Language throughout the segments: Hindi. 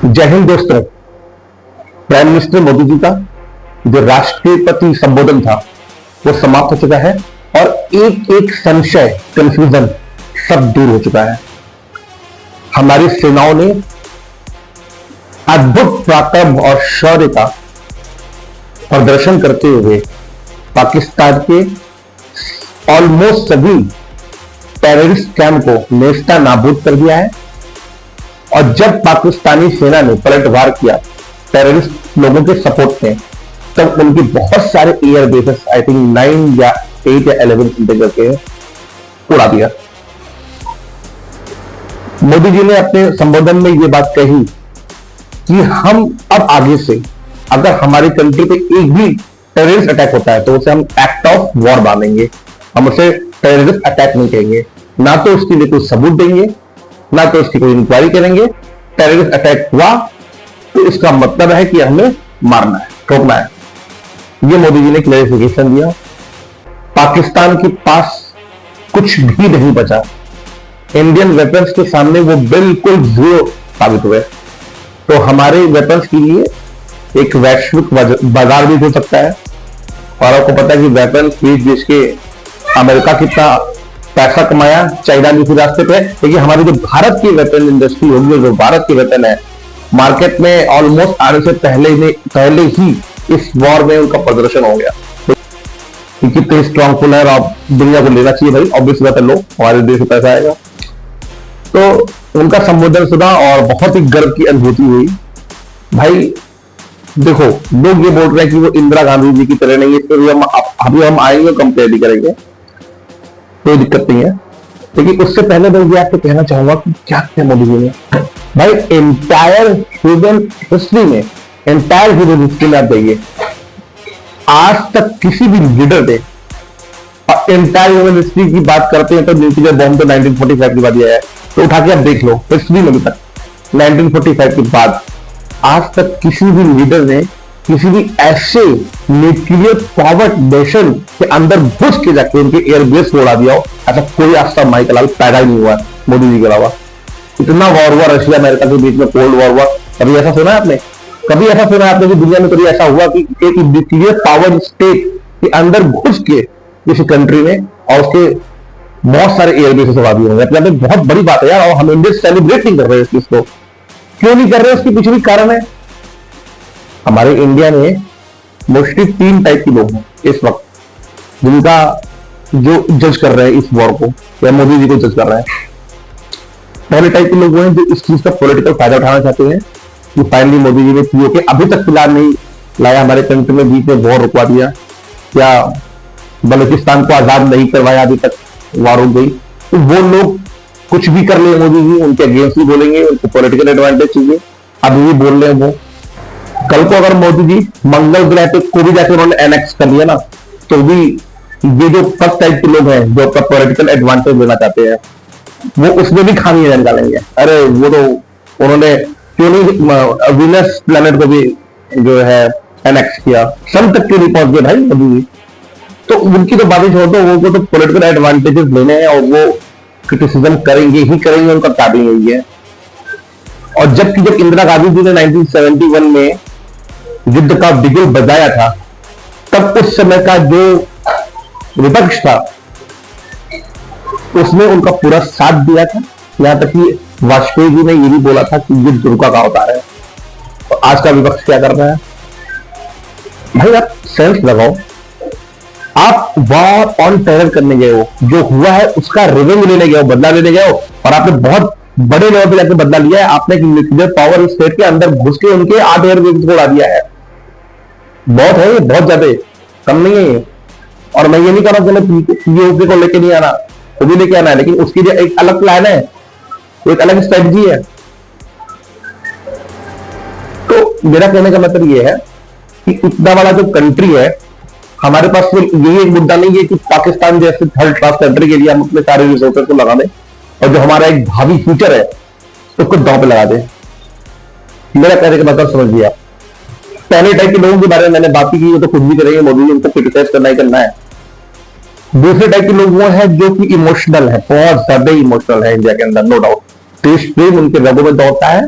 जय हिंद दोस्तों। प्राइम मिनिस्टर मोदी जी का जो राष्ट्रपति संबोधन था वो समाप्त हो चुका है और एक एक संशय, कंफ्यूजन सब दूर हो चुका है। हमारी सेनाओं ने अद्भुत पराक्रम और शौर्य का प्रदर्शन करते हुए पाकिस्तान के ऑलमोस्ट सभी टेररिस्ट कैंप को नेस्ता नाबूद कर दिया है। और जब पाकिस्तानी सेना ने पलटवार किया टेररिस्ट लोगों के सपोर्ट में, तब उनकी बहुत सारे एयर बेसेस, आई थिंक 9 या 8 या 11 घंटे करके उड़ा दिया। मोदी जी ने अपने संबोधन में यह बात कही कि हम अब आगे से अगर हमारी कंट्री पे एक भी टेररिस्ट अटैक होता है तो उसे हम एक्ट ऑफ वॉर मानेंगे, हम उसे टेररिस्ट अटैक नहीं कहेंगे, ना तो उसके लिए कोई सबूत देंगे, ना तो उसकी कोई इंक्वायरी करेंगे। टेररिस्ट अटैक हुआ तो इसका मतलब है कि हमें मारना है, ठोकना है। ये मोदी जी ने क्लैरिफिकेशन दिया। पाकिस्तान के पास कुछ भी नहीं बचा, इंडियन वेपन्स के सामने वो बिल्कुल जीरो साबित हुए। तो हमारे वेपन्स के लिए एक वैश्विक बाजार भी हो सकता है। और आपको पता है कि वेपन्स बेच बेच के अमेरिका कितना पैसा कमाया, चाइना भी रास्ते पे। लेकिन हमारी जो भारत की वेपन इंडस्ट्री होगी, जो भारत की वेपन है, मार्केट में ऑलमोस्ट आने से पहले ही इस वॉर में उनका प्रदर्शन हो गया। तो कितने स्ट्रॉन्गफुल है और दुनिया को लेना चाहिए भाई, ऑब्वियस बात है, लो हमारे देश में पैसा आएगा। तो उनका संबोधन सुना और बहुत ही गर्व की अनुभूति हुई। भाई देखो, लोग ये बोल रहे हैं कि वो इंदिरा गांधी जी की तरह नहीं है, अभी हम आएंगे कंपेयर भी करेंगे, कोई दिक्कत नहीं है। लेकिन उससे पहले मैं ये आपको कहना चाहूंगा कि क्या किया मोदी जी ने। भाई एंटायर ह्यूमन हिस्ट्री में, एंटायर ह्यूमन हिस्ट्री में आप देखिए, आज तक किसी भी लीडर ने, और एंटायर ह्यूमन हिस्ट्री की बात करते हैं तो न्यूक्लियर बॉम्ब तो 1945 के बाद आया है, तो उठा के आप देख लो हिस्ट्री में भी तक 1945 के बाद आज तक किसी भी लीडर ने किसी भी ऐसे न्यूक्लियर पावर्ड नेशन के अंदर घुस के जाके उनके एयरबेस को उड़ा दिया हो, ऐसा कोई आज तक माइकल लाल पैदा ही नहीं हुआ मोदी जी के अलावा। इतना वॉर हुआ रशिया अमेरिका के बीच में, कोल्ड वॉर हुआ, कभी ऐसा सुना है आपने? कभी ऐसा सुना है आपने कि दुनिया में कभी ऐसा हुआ कि एक न्यूक्लियर पावर स्टेट के अंदर घुस के किसी कंट्री में और उसके बहुत सारे एयरबेसेस उड़ा दिए होंगे? अपने बहुत बड़ी बात है यार, और हम इंडिया सेलिब्रेट नहीं कर रहे हैं इस चीज को। क्यों नहीं कर रहे? उसके पीछे भी कारण है। हमारे इंडिया में मोस्टली 3 टाइप के लोग हैं इस वक्त, जिनका जो जज कर रहे हैं इस वॉर को, या मोदी जी को जज कर रहे हैं। पहले टाइप के लोग वो हैं जो इस चीज का पॉलिटिकल फायदा उठाना चाहते हैं कि फाइनली मोदी जी ने पीओके अभी तक फिलहाल नहीं लाया, हमारे कंट्री में बीच में वॉर रुकवा दिया, या बलूचिस्तान को आजाद नहीं करवाया, अभी तक वॉर रुक गई। तो वो लोग कुछ भी कर ले मोदी जी, उनके अगेंस्ट भी बोलेंगे, उनको पॉलिटिकल एडवांटेज चाहिए, अभी भी बोल रहे हैं वो। कल को अगर मोदी जी मंगल ग्रह को भी जाकर उन्होंने एनेक्स कर लिया ना, तो भी ये जो फर्स्ट टाइप के लोग हैं जो अपना पॉलिटिकल एडवांटेज लेना चाहते हैं, वो उसमें भी खामियां निकालेंगे। अरे वो तो उन्होंने क्यों नहीं वीनस प्लेनेट को भी जो है एनेक्स किया, सन तक के नहीं पहुंच गए भाई मोदी जी। तो उनकी तो बातें छोड़ दो, वो तो पॉलिटिकल एडवांटेजेस लेने हैं और वो क्रिटिसिज्म करेंगे ही करेंगे, उनका ताबी यही है। और जब इंदिरा गांधी जी ने 1971 में युद्ध का बिगुल बजाया था, तब उस समय का जो विपक्ष था उसने उनका पूरा साथ दिया था। यहां तक कि वाजपेयी जी ने यह भी बोला था कि युद्ध रुका का अवतार है। तो आज का विपक्ष क्या कर रहा है? भाई आप सेंस लगाओ, आप वॉर ऑन टेरर करने गए हो, जो हुआ है उसका रिवेंज लेने गए हो, बदला लेने गए हो, और आपने बहुत बड़े लेवल पे जाकर बदला लिया है। आपने न्यूक्लियर पावर स्टेट के अंदर घुस के उनके 8 एयरबेस को उड़ा दिया है। बहुत है, बहुत ज्यादा, कम नहीं है ये। और मैं ये नहीं कह रहा हूं पीओके को लेके नहीं आना, वो भी लेके आना है, लेकिन उसके लिए एक अलग प्लान है, एक अलग स्ट्रेटजी है। तो मेरा कहने का मतलब ये है कि इतना बड़ा जो कंट्री है, हमारे पास सिर्फ यही एक मुद्दा नहीं है कि पाकिस्तान जैसे थर्ड क्लास कंट्री के लिए हम अपने सारे रिसोर्सेस को लगा दें और जो हमारा एक भावी फ्यूचर है उसको दांव पे लगा दें। मेरा कहने का मतलब समझिए आप। पहले टाइप के लोगों के बारे में मैंने बात की, वो तो खुद भी करेंगे, मोदी जी उनको क्रिटिसाइज करना ही करना है। दूसरे टाइप के लोग वो हैं जो कि इमोशनल है, बहुत ज्यादा इमोशनल है इंडिया के अंदर, नो डाउट। देश प्रेम उनके रगों में दौड़ता है,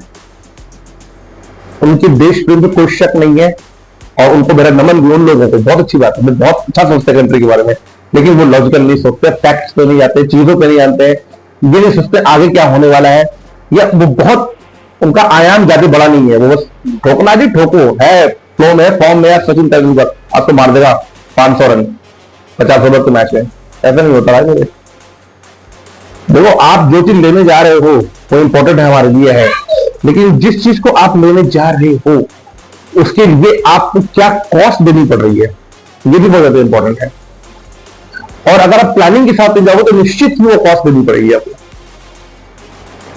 उनके देश प्रेम में कोई शक नहीं है, और उनको मेरा नमन भी उन लोगों को, बहुत अच्छी बात है, बहुत अच्छा सोचते हैं कंट्री के बारे में, लेकिन वो लॉजिकल नहीं सोचते, फैक्ट्स पे नहीं आते, चीजों पे नहीं आते, ये नहीं सोचते आगे क्या होने वाला है, या वो बहुत उनका आयाम ज्यादा बड़ा नहीं है, वो बस ठोकना जी ठोको है, फ्लो में फॉर्म में, सचिन तेंदुलकर अब तो मार देगा 500 रन 50 ओवर के मैच में, ऐसा नहीं होता है मेरे। देखो आप जो चीज लेने जा रहे हो वो इंपॉर्टेंट है हमारे लिए है, लेकिन जिस चीज को आप लेने जा रहे हो उसके लिए आपको क्या कॉस्ट देनी पड़ रही है, ये भी बहुत ज्यादा इंपॉर्टेंट है। और अगर आप प्लानिंग के साथ जाओगे तो निश्चित ही वो कॉस्ट देनी पड़ेगी आपको।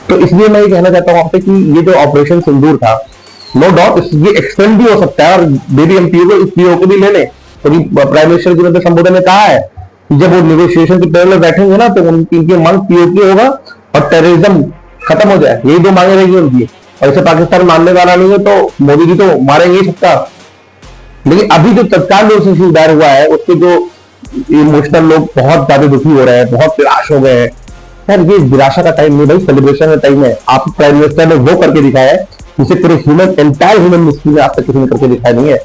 तो इसलिए मैं ये कहना चाहता हूं आपसे कि ये जो ऑपरेशन सिंदूर था, नो डाउट ये एक्सटेंड भी हो सकता है, और बेबी हम पीओ को भी ले लें, तो प्राइम मिनिस्टर जी ने संबोधन में कहा है कि जब वो नेगोशिएशन के टेबल में बैठेंगे ना, तो उनकी मांग पीओ की होगा और टेररिज्म खत्म हो जाए, यही दो मांगे रहेगी उनकी। और इसे पाकिस्तान मानने वाला नहीं है तो मोदी जी तो मारेंगे ही सबका। लेकिन अभी जो तत्काल जो इशू दायर हुआ है उसके जो इमोशनल लोग बहुत ज्यादा दुखी हो रहे हैं, बहुत निराश हो गए हैं। यार ये निराशा का टाइम नहीं भाई, सेलिब्रेशन का टाइम है। आप प्राइम मिनिस्टर ने वो करके दिखाया है जिसे पूरे एंटायर ह्यूमन हिस्ट्री में आप तक किसी ने करके दिखाया नहीं है।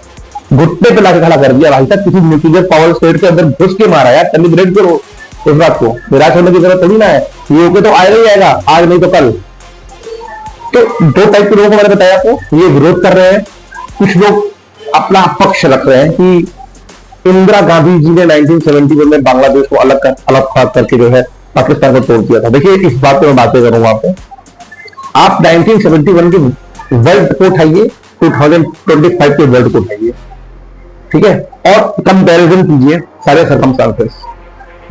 घुटने पे लाके खड़ा कर दिया भाई साहब, किसी न्यूक्लियर पावर स्टेट के अंदर घुस के मारा यार। सेलिब्रेट करो इस बात को, निराश होने की जरूरत थोड़ी ना है। ये ओके तो आएगा ही आएगा, आज नहीं तो कल। तो दो टाइप के लोगों को मैंने बताया आपको, ये विरोध कर रहे हैं, कुछ लोग अपना पक्ष रख रहे हैं कि इंदिरा गांधी जी ने 1971 में बांग्लादेश को अलग करके जो है पाकिस्तान को तोड़ दिया था। देखिए इस बात पे मैं बातें करूंगा आपको। आप 1971 के वर्ल्ड को उठाइए, 2025 के वर्ल्ड को उठाइए, ठीक है, और कंपैरिजन कीजिए सारे सर्कमस्टांसेस।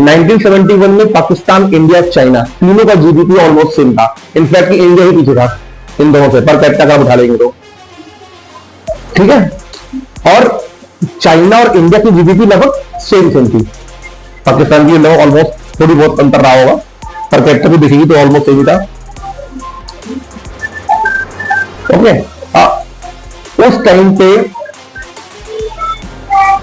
1971 में पाकिस्तान, इंडिया, चाइना तीनों का जीडीपी ऑलमोस्ट सेम था। इनफैक्ट इंडिया ही पीछे था इन दोनों से, पर कैपिटा का उठा लेंगे तो, ठीक है। और चाइना और इंडिया की जीडीपी लगभग सेम थी। पाकिस्तान की लगभग ऑलमोस्ट थोड़ी बहुत अंतर रहा होगा, पर कैपिटा भी देखेगी तो ऑलमोस्ट सेम ही था। ओके, उस टाइम पे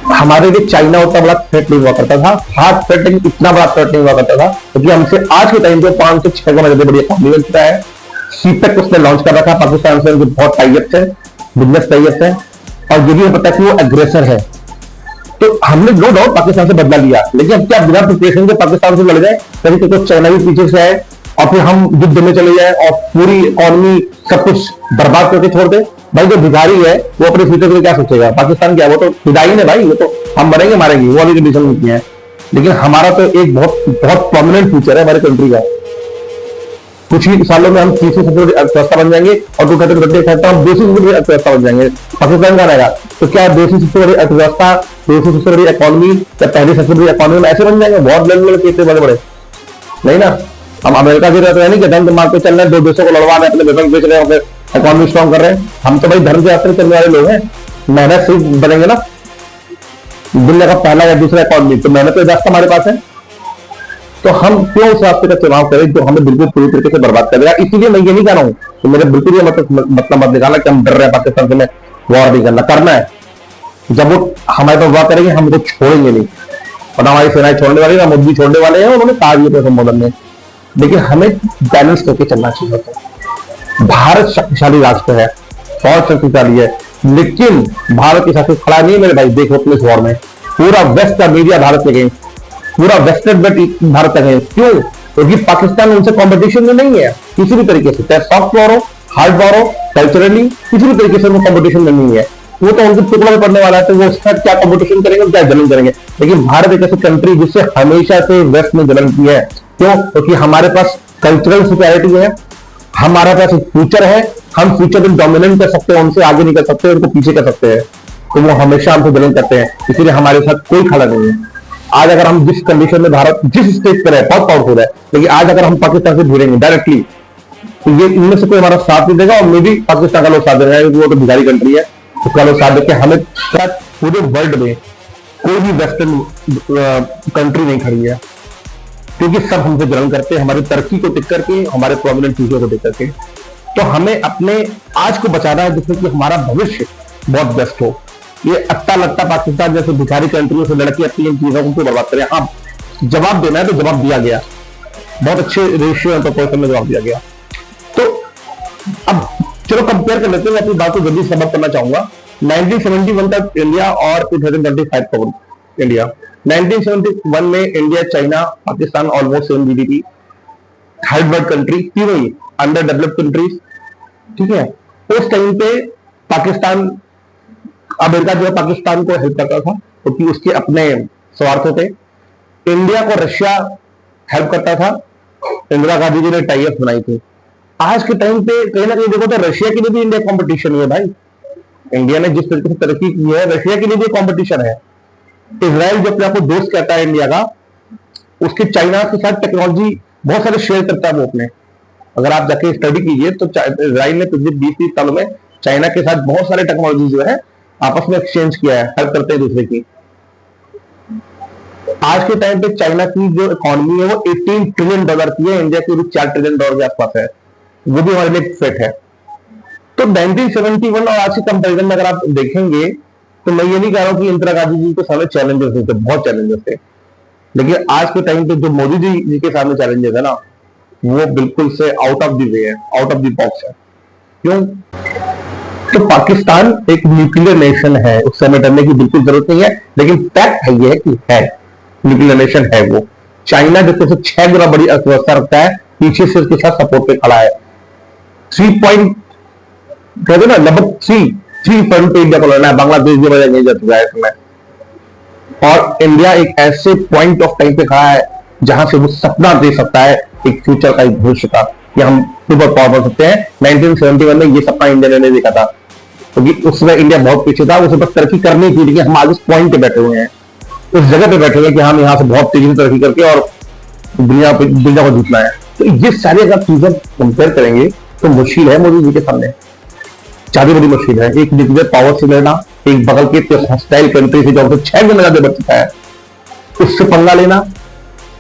हमारे लिए चाइना उतना बड़ा थ्रेट नहीं हुआ करता था, हार्ड थ्रेट, लेकिन इतना बड़ा थ्रेट नहीं हुआ करता था, क्योंकि हमसे आज के टाइम पे 5 से 6 गुना ज्यादा बड़ी इकोनॉमी बन चुका है। सीपेक उसने लॉन्च कर रखा, पाकिस्तान से उनके बहुत टाइअप्स है, बिजनेस टाइअप्स है, और ये भी हमें पता है कि वो एग्रेसर है। तो हमने नो डाउट पाकिस्तान से बदला लिया, लेकिन अब क्या बिना प्रिपरेशन के पाकिस्तान से लड़ जाए, कभी तो चाइना भी पीछे से आए और फिर हम युद्ध में चले जाए और पूरी इकोनॉमी सब कुछ बर्बाद करके छोड़ दे। भाई जो भिखारी है वो अपने फ्यूचर के लिए क्या सोचेगा? पाकिस्तान क्या, वो तो फिदाई है भाई, वो तो हम मरेंगे मारेंगे, वो अभी कंडीशन में किया है। लेकिन हमारा तो एक बहुत बहुत प्रोमिनेंट फ्यूचर है हमारे कंट्री का। कुछ ही सालों में हम तीसरी सबसे बड़ी अर्थव्यवस्था बन जाएंगे और 2030 हम दूसरी सबसे बड़ी अर्थव्यवस्था बन जाएंगे। पाकिस्तान का रहेगा तो क्या दूसरी सबसे बड़ी अर्थव्यवस्था, दूसरी सबसे बड़ी इकोनॉमी या पहली सबसे बड़ी इकोनॉमी में ऐसे बन जाएंगे? बहुत लड़के बड़े बड़े नहीं ना। हम अमेरिका की रहते हैं नहीं कि धन मार के चल रहे हैं, दो देशों को लड़वा रहे हैं, अपने वेपन बेच रहे हैं, इकोनॉमी स्ट्रॉन्ग कर रहे हैं। हम तो भाई धर्म के रास्ते चलने वाले लोग हैं, मेहनत से बनेंगे ना दुनिया का पहला या दूसरा इकोनॉमी, तो मेहनत का रास्ता हमारे पास है। तो हम क्यों उस रास्ते का चुनाव करें जो हमें बिल्कुल पूरी तरीके से बर्बाद करेगा? इसीलिए मैं ये नहीं कह रहा हूं, तो मेरे बिल्कुल ये मतलब मत निकालना कि हम डर रहे हैं पाकिस्तान से, मैं वॉर नहीं करना है। जब वो हमारे पास वॉर करेंगे हम उनको छोड़ेंगे नहीं, और हमारी सेनाएं छोड़ने वाली ना, मोदी छोड़ने वाले हैं, उन्होंने कहा दिया संबोधन में। लेकिन हमें बैलेंस करके चलना चाहिए था। भारत शक्तिशाली राष्ट्र है, बहुत शक्तिशाली है, लेकिन भारत के साथ खड़ा नहीं मेरे भाई। देखो अपने इस वॉर में पूरा वेस्ट का मीडिया भारत के अगेंस्ट, पूरा वेस्टर्न बेल्ट भारत के अगेंस्ट। क्यों? क्योंकि पाकिस्तान उनसे कॉम्पिटिशन में नहीं है किसी भी तरीके से, चाहे सॉफ्ट वॉर हो, हार्ड वॉर हो, कल्चरली किसी भी तरीके से वो कॉम्पिटिशन में नहीं है। वो तो उनके टुकड़ा में पड़ने वाला है, तो वो उसका क्या कॉम्पिटिशन करेंगे, क्या जलन करेंगे। लेकिन भारत एक ऐसी कंट्री जिससे हमेशा से वेस्ट में जलन की है। क्यों? क्योंकि हमारे पास कल्चरल सुपीरियरिटी है, हमारे पास एक फ्यूचर है, हम फ्यूचर में डोमिनेट कर सकते हैं, उनसे आगे नहीं कर सकते, उनको पीछे कर सकते हैं। तो वो हमेशा हमसे जलन करते हैं, इसलिए हमारे साथ कोई खड़ा नहीं है। आज अगर हम जिस कंडीशन में भारत जिस स्टेज पर है बहुत पावरफुल है, लेकिन आज अगर हम पाकिस्तान से भिड़ेंगे डायरेक्टली तो ये इनमें से कोई हमारा साथ नहीं देगा, और मे भी पाकिस्तान का लोग साथ देगा, क्योंकि वो तो भिखारी कंट्री है, उसका लोग साथ देके हमें पूरे वर्ल्ड में कोई भी वेस्टर्न कंट्री नहीं खड़ी है, क्योंकि सब हमसे जलन करते हैं, हमारी तरक्की को टिक करके, हमारे प्रोमिनेंट फ्यूचर को टिक करके। तो हमें अपने आज को बचाना है जिसमें कि हमारा भविष्य बहुत बेस्ट हो। ये अट्टा लट्टा पाकिस्तान जैसे भिखारी कंट्रियों से लड़के अपनी इन चीजों को बर्बाद करें। हाँ, जवाब देना है तो जवाब दिया गया, बहुत अच्छे रेशियो एंड प्रोपोर्शन में जवाब दिया गया। तो अब चलो कंपेयर कर लेते हैं, मैं अपनी बात को जल्दी समाप्त करना चाहूंगा। 1971 तक इंडिया और 2025 तक इंडिया। 1971 में India, China, Pakistan almost same GDP, third world country, तीनों ही अंडर डेवलप्ड कंट्रीज, ठीक है। उस टाइम पे पाकिस्तान, अमेरिका जो है पाकिस्तान को हेल्प करता था क्योंकि उसके अपने स्वार्थ थे। इंडिया को रशिया हेल्प करता था, इंदिरा गांधी जी ने टाई अप बनाई थी। आज के टाइम पे कहीं ना कहीं देखो तो रशिया के लिए भी इंडिया कंपटीशन है भाई। इंडिया ने जिस तरीके से तरक्की की है, रशिया के लिए भी कंपटीशन है। इजराइल जो अपने आपको दोस्त कहता है इंडिया का, उसके चाइना के साथ टेक्नोलॉजी बहुत सारे शेयर करता है वो अपने। अगर आप जाके स्टडी कीजिए तो इजराइल ने पिछले 20-30 सालों में चाइना के साथ बहुत सारे टेक्नोलॉजी जो है आपस में एक्सचेंज किया है, हेल्प करते हैं दूसरे की। आज के टाइम पे चाइना की जो इकोनॉमी है वो $18 ट्रिलियन की है, इंडिया की भी $4 ट्रिलियन के आसपास है, वो भी हमारे लिए फिट है। तो 1971 और आज के कंपेरिजन में अगर आप देखेंगे तो मैं ये नहीं कह रहा हूं कि इंदिरा गांधी जी के सामने चैलेंजेस थे, बहुत चैलेंजेस थे, लेकिन आज के टाइम पे जो मोदी जी के सामने चैलेंजेस है ना, वो बिल्कुल से आउट ऑफ द वे है, आउट ऑफ द बॉक्स है। क्यों? तो पाकिस्तान एक न्यूक्लियर नेशन है, उससे हमें डरने की बिल्कुल जरूरत नहीं है, लेकिन फैक्ट है ये कि है न्यूक्लियर नेशन है वो। चाइना जिससे 6 गुना बड़ी अर्थव्यवस्था रखता है, पीछे से उसके साथ सपोर्ट पे खड़ा है। 3 पॉइंट कहते ना, लगभग 3 पॉइंट पे इंडिया को लड़ना है, बांग्लादेश की वजह नहीं जा चुका है इसमें। और इंडिया एक ऐसे पॉइंट ऑफ टाइम पे खड़ा है जहां से वो सपना दे सकता है एक फ्यूचर का, एक भविष्य का, कि हम सुपर पावर बन सकते हैं। 1971 में ये सपना इंडिया ने नहीं देखा था, क्योंकि उस समय इंडिया बहुत पीछे था, उसे बस तरक्की करनी थी, लेकिन हम आज उस पॉइंट पे बैठे हुए हैं, उस जगह पे बैठे हुए हैं कि हम यहाँ से बहुत तेजी से तरक्की करके और दुनिया को जीतना है। तो ये सारी अगर चीजें कंपेयर करेंगे तो मुश्किल है मोदी जी के सामने, ज्यादा बड़ी मुश्किल है। एक न्यूक्लियर पावर से लड़ना, एक बगल के हॉस्टाइल कंट्री से जो 6 गुना ज्यादा बढ़ चुका है, उससे पंगा लेना,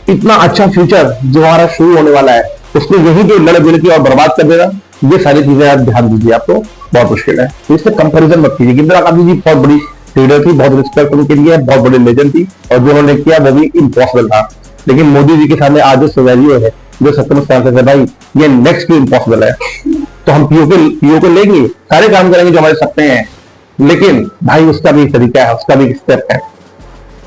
इतना अच्छा फ्यूचर जो हमारा शुरू होने वाला है उसको यही जो लड़ भिड़ की और बर्बाद कर देना, ये सारी चीजें आप ध्यान दीजिए, आपको बहुत मुश्किल है। तो इससे कंपेरिजन मत कीजिए। इंदिरा गांधी जी बहुत बड़ी लीडर थी, बहुत रिस्पेक्ट उनके लिए, बहुत बड़ी लेजेंड थी, और जो उन्होंने किया वो भी इम्पॉसिबल था। लेकिन मोदी जी के सामने आज जो सिनेरियो है, जो सत्तर है भाई, ये नेक्स्ट भी इम्पॉसिबल है। तो हम पीओ को लेंगे, सारे काम करेंगे जो हमारे सपने हैं, लेकिन भाई उसका भी तरीका है, उसका भी स्टेप है,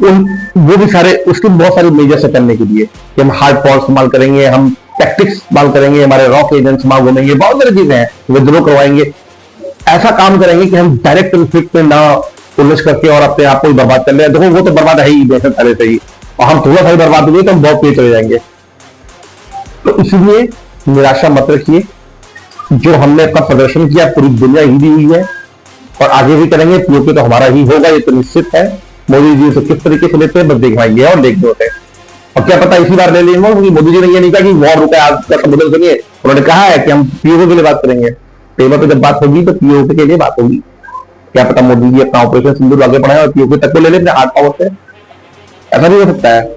वो भी सारे उसके बहुत सारे मेजर से करने के लिए कि हम हार्ड पावर इस्तेमाल करेंगे, हम टैक्टिक्स इस्तेमाल करेंगे, हमारे रॉक एजेंट्स वहां घूमेंगे, बहुत सारी चीजें हैं, विद्रोह करवाएंगे, ऐसा काम करेंगे कि हम डायरेक्ट कॉन्फ्लिक्ट में ना उलझ करके और अपने आप को बर्बाद कर ले। देखो वो तो बर्बाद है ही जैसे पहले से ही, और हम थोड़ा सा ही बर्बाद हुए तो हम बहुत पीछे चले जाएंगे। तो इसलिए निराशा मत रखिए, जो हमने अपना प्रदर्शन किया पूरी दुनिया ही दी हुई है और आगे भी करेंगे, पीओके तो हमारा ही होगा, ये तो निश्चित है। मोदी जी से किस तरीके से लेते हैं बस देखवाएंगे और देख होते हैं, और क्या पता इसी बार ले लेंगे, क्योंकि मोदी जी ने ये नहीं कहा कि वॉर रुका आज का संबोधन सुनिए, उन्होंने कहा है कि हम पीओके के लिए बात करेंगे। टेबल पर जब बात होगी तो पीओके के लिए बात होगी। क्या पता मोदी जी अपना ऑपरेशन सिंदूर आगे बढ़ाए और पीओके तक को ले ले अपने हार्ड पावर से, ऐसा भी हो सकता है,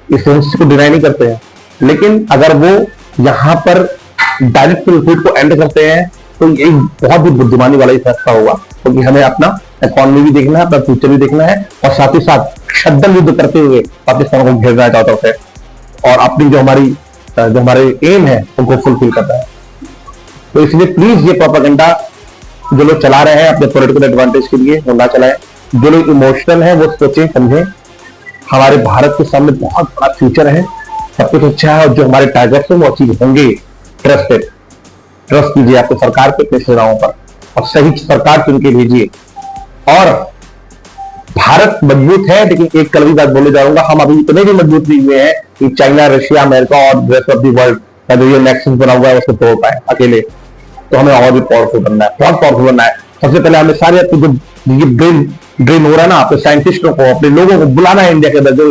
इस को डिनाई नहीं करते हैं। लेकिन अगर वो यहाँ पर डायरेक्ट कॉन्फ्लिक्ट को एंड करते हैं तो ये बहुत ही बुद्धिमानी वाला ही फैसला होगा, क्योंकि हमें अपना इकोनॉमी भी देखना है, अपना फ्यूचर भी देखना है, और साथ ही साथ शतरंज युद्ध करते हुए पाकिस्तान को घेरना है चारों तरफ से, और अपनी जो हमारे एम है उनको फुलफिल करना है। तो इसलिए प्लीज ये प्रोपेगेंडा जो लोग चला रहे हैं अपने पॉलिटिकल एडवांटेज के लिए वो ना चलाएं। जो लोग इमोशनल है वो सोचें समझें, हमारे भारत के सामने बहुत बड़ा फ्यूचर है, सब कुछ अच्छा है, और जो हमारे टारगेट्स हैं वो अचीव होंगे। ट्रस्ट कीजिए आपको सरकार पे, अपने सेवाओं पर, और सही सरकार चुन के भेजिए। और भारत मजबूत है, लेकिन एक कल भी बात बोले जाऊंगा, हम अभी इतने भी मजबूत नहीं हुए हैं कि चाइना, रशिया, अमेरिका और रेस्ट ऑफ द वर्ल्ड का जो ये नेक्सस बना हुआ है उसको तोड़ पाए अकेले। तो हमें और भी पावरफुल बनना है, बहुत पावरफुल बनना है। सबसे पहले हमें सारे अपने जो ब्रेन हो रहा है ना, अपने साइंटिस्टों को, अपने लोगों को बुलाना है इंडिया के अंदर, जो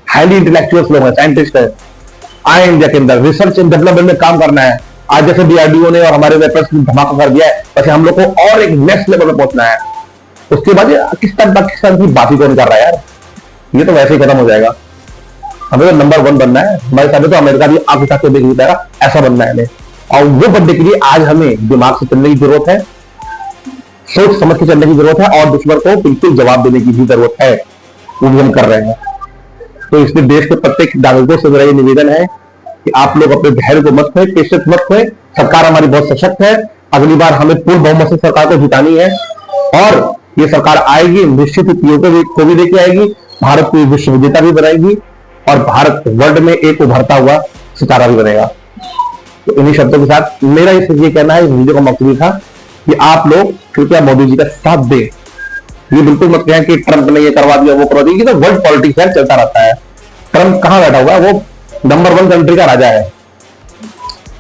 हाईली इंटेलेक्चुअल्स लोग हैं, साइंटिस्ट है, आए इंडिया के अंदर, रिसर्च एंड डेवलपमेंट में काम करना है। आज जैसे डीआरडीओ ने और हमारे वेपर्स ने धमाका कर दिया है, वैसे हम लोग को और एक नेक्स्ट लेवल में पहुंचना है। उसके बाद पाकिस्तान की बात ही कौन कर रहा है यार, ये तो वैसे ही खत्म हो जाएगा। हमें तो नंबर 1 बनना है, हमारे सामने तो अमेरिका भी आगे तक देख लेता है, ऐसा बनना है हमें। और वो बनने के लिए आज हमें दिमाग से चलने की जरूरत है, सोच समझ के चलने की जरूरत है, और दुश्मन को बिल्कुल जवाब देने की भी जरूरत है, वो भी हम कर रहे हैं। तो इसलिए देश के प्रत्येक नागरिकों से मेरा ये निवेदन है कि आप लोग अपने धैर्य को मत खोए, पेशेंस मत खोए। सरकार हमारी बहुत सशक्त है, अगली बार हमें पूर्ण बहुमत से सरकार को जितानी है और ये सरकार आएगी, निश्चित ही पीओके को भी लेके आएगी, भारत को विश्व विजेता भी बनाएगी और भारत वर्ल्ड में एक उभरता हुआ सितारा भी बनेगा। तो इन्हीं शब्दों के साथ मेरा ये कहना है, इस वीडियो का मकसद था कि आप लोग कृपया मोदी जी का साथ दें। ये बिल्कुल मत कहें कि ट्रंप ने ये करवा दिया, वो करवा दिया। ये तो वर्ल्ड पॉलिटिक्स है, चलता रहता है। ट्रंप कहां बैठा हुआ है? वो नंबर 1 कंट्री का राजा है,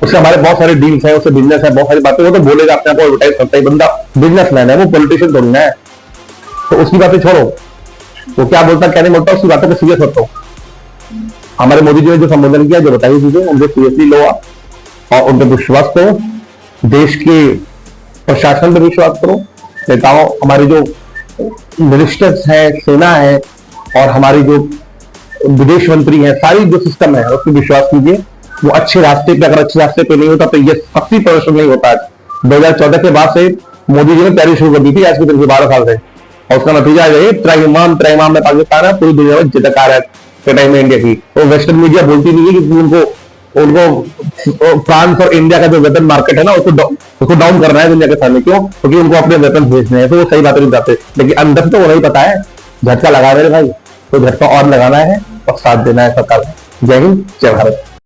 उससे हमारे बहुत सारे डील्स हैं, उससे बिजनेस है, बहुत सारी बातें। वो तो बोलेगा, अपने आप को एडवर्टाइज करता है, बंदा बिजनेसमैन है, वो पॉलिटिशियन थोड़ी ना है। तो उसकी बातें छोड़ो, वो क्या बोलता क्या नहीं बोलता, उसकी बातों पर सीरियस मत हो। हमारे मोदी जी ने जो संबोधन किया, जो बताई चीजें, उनको सीरियसली लो और उन पर विश्वास करो। देश के प्रशासन पर विश्वास करो, नेताओं, हमारे जो मिनिस्टर्स हैं, सेना है और हमारी जो विदेश मंत्री हैं, सारी जो सिस्टम है उस पर विश्वास कीजिए। वो अच्छे रास्ते पे, अगर अच्छे रास्ते पे नहीं होता तो ये शक्ति प्रदर्शन नहीं होता। 2014 के बाद से मोदी जी ने तैयारी शुरू कर दी थी, आज के दिन से 12 साल से, और उसका नतीजा ये त्रैमाम में पाकिस्तान है पूरी दुनिया में जितकार है के टाइम में इंडिया की। तो वेस्टर्न मीडिया बोलती नहीं है कि उनको फ्रांस और इंडिया का जो वेपन मार्केट है ना, उसको डाउन करना है दुनिया के सामने। क्यों? क्योंकि उनको अपने वेपन भेजने हैं, तो वो सही बातें नहीं बताते, लेकिन अंदर तो वो नहीं पता है। झटका लगा मेरे भाई, तो झटका और लगाना है और साथ देना है सरकार। जय हिंद, जय भारत।